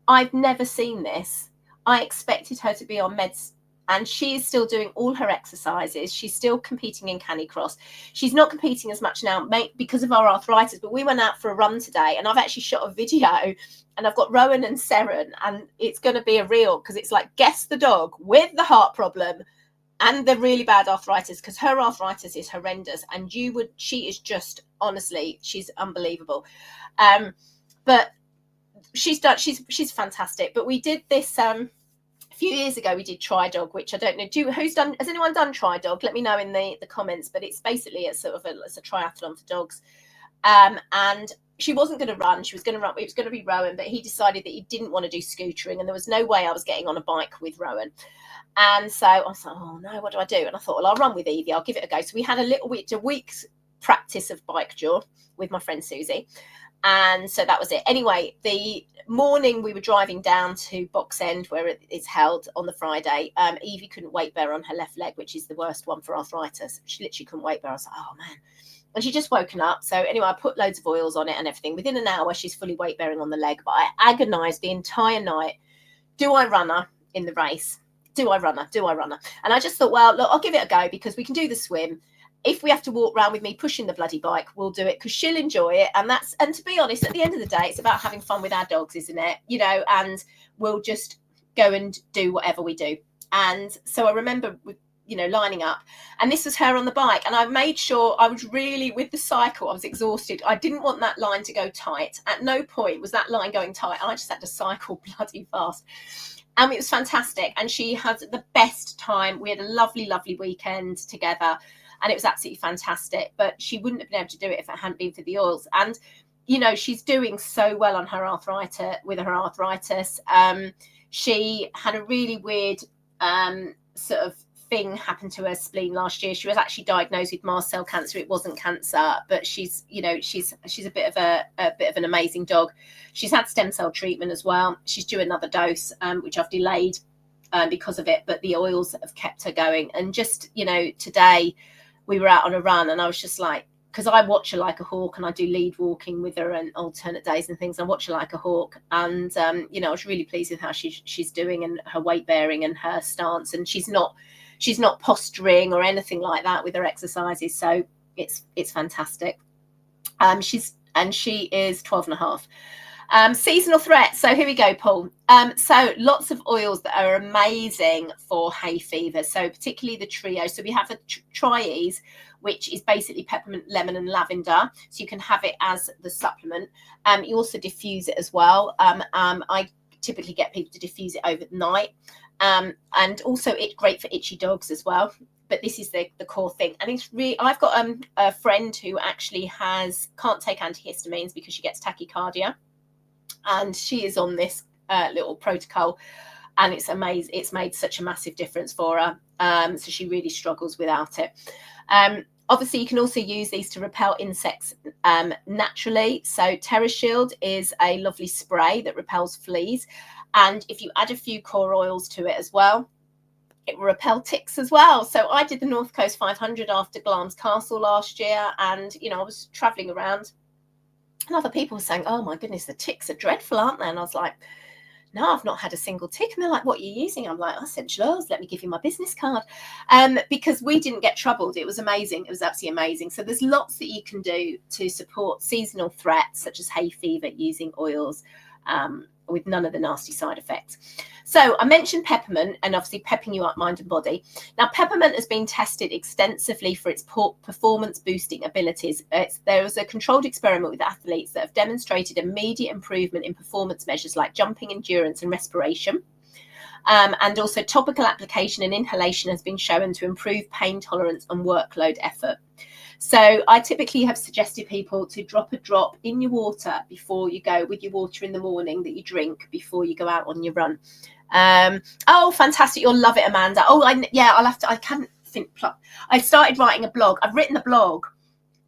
I've never seen this. I expected her to be on meds, and she is still doing all her exercises. She's still competing in Canicross. She's not competing as much now because of our arthritis, but we went out for a run today, and I've actually shot a video, and I've got Rowan and Seren, and it's going to be a reel, because it's like, guess the dog with the heart problem and the really bad arthritis, because her arthritis is horrendous, and she is just, honestly, she's unbelievable. But she's fantastic. But we did this a few years ago. We did Tridog, which I don't know. Has anyone done Tridog? Let me know in the comments. But it's basically it's a triathlon for dogs. And she wasn't going to run. She was going to run. It was going to be Rowan, but he decided that he didn't want to do scootering, and there was no way I was getting on a bike with Rowan. And so I was like, oh no, what do I do? And I thought, well, I'll run with Evie. I'll give it a go. So we had a week's practice of bike jaw with my friend Susie. And so that was it. Anyway, the morning we were driving down to Box End, where it's held on the Friday, Evie couldn't weight bear on her left leg, which is the worst one for arthritis. She literally couldn't weight bear. I was like, oh man. And she'd just woken up. So anyway, I put loads of oils on it and everything. Within an hour, she's fully weight bearing on the leg. But I agonized the entire night. Do I run her in the race? Do I run her? And I just thought, well, look, I'll give it a go, because we can do the swim. If we have to walk around with me pushing the bloody bike, we'll do it, because she'll enjoy it. And to be honest, at the end of the day, it's about having fun with our dogs, isn't it? And we'll just go and do whatever we do. And so I remember, lining up, and this was her on the bike, and I made sure I was really, with the cycle, I was exhausted. I didn't want that line to go tight. At no point was that line going tight. I just had to cycle bloody fast. And it was fantastic. And she had the best time. We had a lovely, lovely weekend together, and it was absolutely fantastic. But she wouldn't have been able to do it if it hadn't been for the oils. And, she's doing so well on her arthritis, with her arthritis. She had a really weird sort of thing happened to her spleen last year. She was actually diagnosed with mast cell cancer. It wasn't cancer, but she's a bit of an amazing dog. She's had stem cell treatment as well. She's due another dose, which I've delayed because of it, but the oils have kept her going. And just, today we were out on a run, and I was just like, because I watch her like a hawk, and I do lead walking with her and alternate days and things. I watch her like a hawk, and I was really pleased with how she's doing, and her weight bearing and her stance, and she's not posturing or anything like that with her exercises. So it's fantastic. She is 12 and a half. Seasonal threats. So here we go, Paul. So lots of oils that are amazing for hay fever. So particularly the trio. So we have a Tri-Ease, which is basically peppermint, lemon and lavender. So you can have it as the supplement. You also diffuse it as well. I typically get people to diffuse it overnight. And also it's great for itchy dogs as well. But this is the core thing. And it's really, I've got a friend who actually can't take antihistamines because she gets tachycardia. And she is on this little protocol, and it's amazing. It's made such a massive difference for her. So she really struggles without it. Obviously, you can also use these to repel insects naturally. So TerraShield is a lovely spray that repels fleas. And if you add a few core oils to it as well, it will repel ticks as well. So I did the North Coast 500 after Glamis Castle last year, and I was traveling around, and other people were saying, oh my goodness, the ticks are dreadful, aren't they? And I was like, no, I've not had a single tick. And they're like, what are you using? I'm like, essential oils, let me give you my business card. Because we didn't get troubled. It was amazing. It was absolutely amazing. So there's lots that you can do to support seasonal threats such as hay fever using oils with none of the nasty side effects. So I mentioned peppermint, and obviously pepping you up mind and body. Now, peppermint has been tested extensively for its performance boosting abilities. There was a controlled experiment with athletes that have demonstrated immediate improvement in performance measures like jumping, endurance and respiration. And also topical application and inhalation has been shown to improve pain tolerance and workload effort. So I typically have suggested people to drop a drop in your water before you go, with your water in the morning that you drink before you go out on your run. Oh, fantastic. You'll love it, Amanda. Oh, I'll have to, I can't think. I started writing a blog. I've written the blog.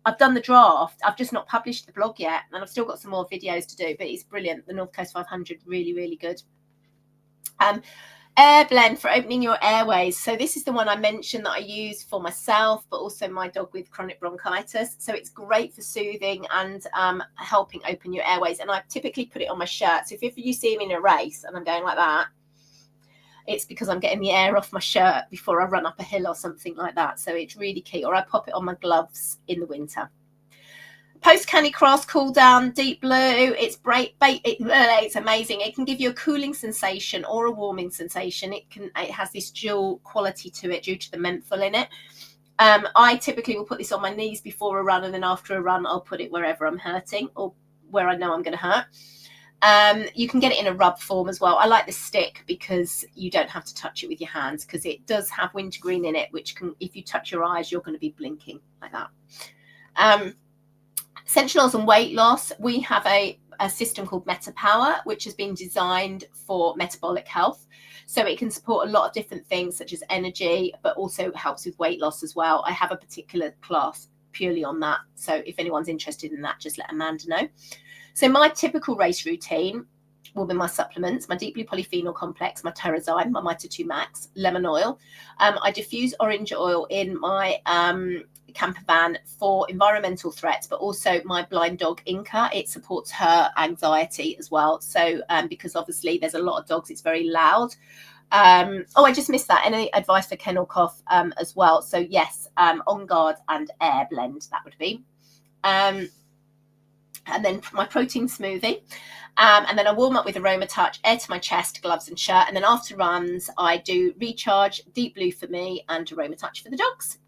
I've done the draft. I've just not published the blog yet. And I've still got some more videos to do, but it's brilliant. The North Coast 500, really, really good. Air blend for opening your airways. So this is the one I mentioned that I use for myself, but also my dog with chronic bronchitis. So it's great for soothing and helping open your airways. And I typically put it on my shirt. So if you see me in a race and I'm going like that, it's because I'm getting the air off my shirt before I run up a hill or something like that. So it's really key. Or I pop it on my gloves in the winter. Post Canicross cool down deep blue. It's it's amazing. It can give you a cooling sensation or a warming sensation. It has this dual quality to it due to the menthol in it. I typically will put this on my knees before a run, and then after a run I'll put it wherever I'm hurting or where I know I'm going to hurt. You can get it in a rub form as well. I like the stick because you don't have to touch it with your hands, because it does have wintergreen in it, which can, if you touch your eyes, you're going to be blinking like that. Essential oils and weight loss. We have a system called Meta Power, which has been designed for metabolic health. So it can support a lot of different things such as energy, but also helps with weight loss as well. I have a particular class purely on that. So if anyone's interested in that, just let Amanda know. So my typical race routine will be my supplements, my deep blue polyphenol complex, my Terrazyme, my Mita 2 Max, lemon oil. I diffuse orange oil in my camper van for environmental threats, but also my blind dog Inca. It supports her anxiety as well. So because obviously there's a lot of dogs, it's very loud. Oh, I just missed that. Any advice for kennel cough as well? So yes, On Guard and Air Blend, that would be. And then my protein smoothie. And then I warm up with Aroma Touch, air to my chest, gloves and shirt. And then after runs, I do Recharge, Deep Blue for me, and Aroma Touch for the dogs.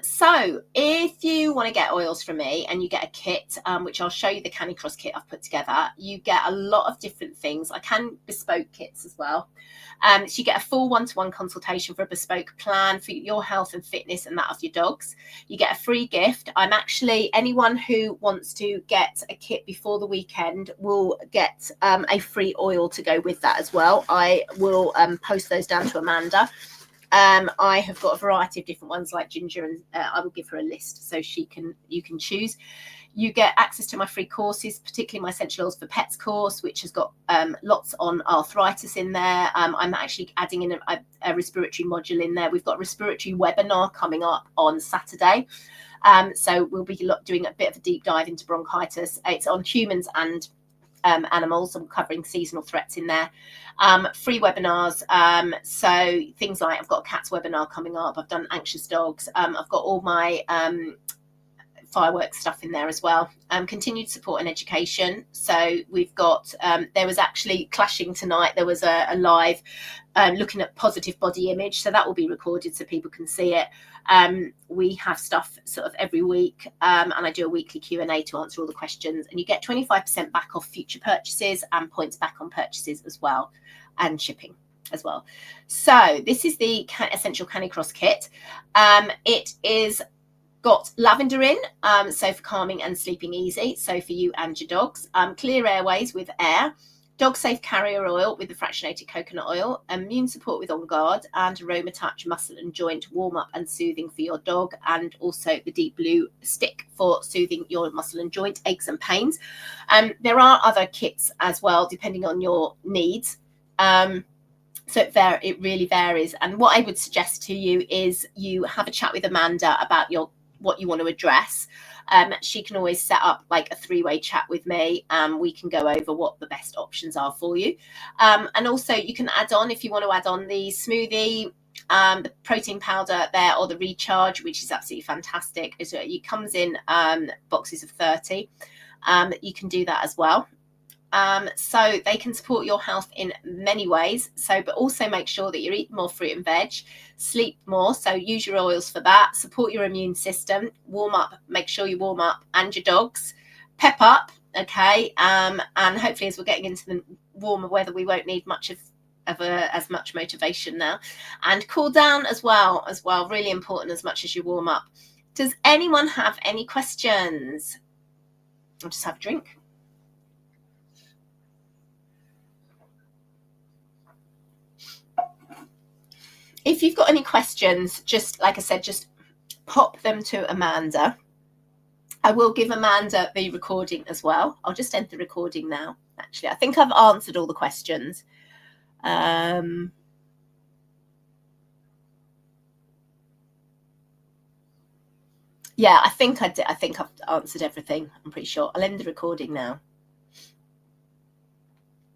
So if you want to get oils from me and you get a kit, which I'll show you the Canicross kit I've put together, you get a lot of different things. I can bespoke kits as well. So you get a full one-to-one consultation for a bespoke plan for your health and fitness and that of your dogs. You get a free gift. Anyone who wants to get a kit before the weekend will get a free oil to go with that as well. I will post those down to Amanda. I have got a variety of different ones like ginger, and I will give her a list so you can choose. You get access to my free courses, particularly my Essential Oils for Pets course, which has got lots on arthritis in there. I'm actually adding in a respiratory module in there. We've got a respiratory webinar coming up on Saturday. So we'll be doing a bit of a deep dive into bronchitis. It's on humans and animals. I'm covering seasonal threats in there. Free webinars. So things like I've got a cats webinar coming up. I've done anxious dogs. I've got all my fireworks stuff in there as well. Continued support and education. So we've got there was actually clashing tonight. There was a live looking at positive body image, so that will be recorded so people can see it. We have stuff sort of every week, and I do a weekly Q&A to answer all the questions, and you get 25% back off future purchases and points back on purchases as well, and shipping as well. So this is the Essential Canicross kit. It is got lavender in, so for calming and sleeping easy, so for you and your dogs. Clear airways with air, dog safe carrier oil with the fractionated coconut oil, immune support with On Guard, and Aroma Touch muscle and joint warm up and soothing for your dog, and also the Deep Blue stick for soothing your muscle and joint aches and pains. There are other kits as well depending on your needs. So it really varies. And what I would suggest to you is you have a chat with Amanda about what you want to address. She can always set up like a 3-way chat with me, and we can go over what the best options are for you. And also you can add on, if you want to add on the smoothie, the protein powder there, or the Recharge, which is absolutely fantastic. It comes in boxes of 30. You can do that as well. So they can support your health in many ways. But also make sure that you eat more fruit and veg, sleep more. So use your oils for that. Support your immune system. Warm up. Make sure you warm up, and your dogs. Pep up. Okay. And hopefully, as we're getting into the warmer weather, we won't need much of as much motivation now. And cool down as well, really important as much as you warm up. Does anyone have any questions? I'll just have a drink. If you've got any questions, just like I said, just pop them to Amanda. I will give Amanda the recording as well. I'll just end the recording now. Actually, I think I've answered all the questions. Yeah, I think I did. I think I've answered everything. I'm pretty sure. I'll end the recording now.